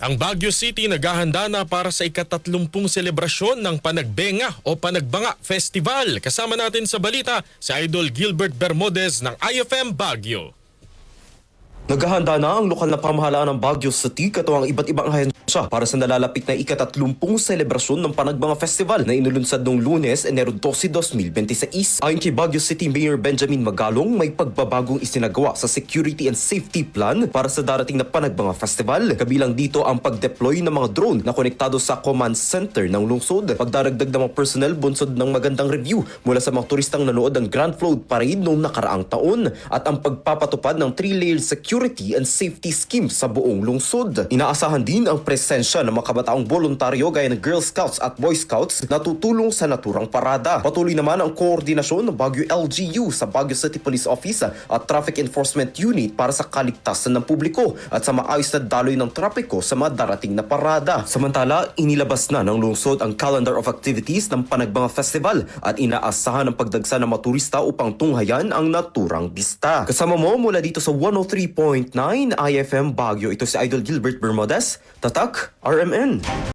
Ang Baguio City naghahanda na para sa ika-30 selebrasyon ng Panagbenga o Panagbanga Festival. Kasama natin sa balita si Idol Gilbert Bermudez ng IFM Baguio. Naghahanda na ang lokal na pamahalaan ng Baguio City katuwang iba't ibang ahensya para sa nalalapit na ika-30 selebrasyon ng Panagbanga Festival na inulunsad noong Lunes, Enero 12, 2026. Ayon kay Baguio City Mayor Benjamin Magalong, may pagbabagong isinagawa sa security and safety plan para sa darating na Panagbanga Festival. Kabilang dito ang pag-deploy ng mga drone na konektado sa command center ng lungsod, pagdaragdag ng mga personnel bunsod ng magandang review mula sa mga turistang nanood ng Grand Float Parade noong nakaraang taon, at ang pagpapatupad ng 3-layered security and safety scheme sa buong lungsod. Inaasahan din ang presensya ng mga kabataong voluntaryo gaya ng Girl Scouts at Boy Scouts na tutulong sa naturang parada. Patuloy naman ang koordinasyon ng Baguio LGU sa Baguio City Police Office at Traffic Enforcement Unit para sa kaligtasan ng publiko at sa maayos na daloy ng trapiko sa mga darating na parada. Samantala, inilabas na ng lungsod ang calendar of activities ng Panagbanga Festival at inaasahan ang pagdagsa ng mga turista upang tunghayan ang naturang bista. Kasama mo mula dito sa 103.9 IFM Baguio, ito si Idol Gilbert Bermudez, Tatak RMN.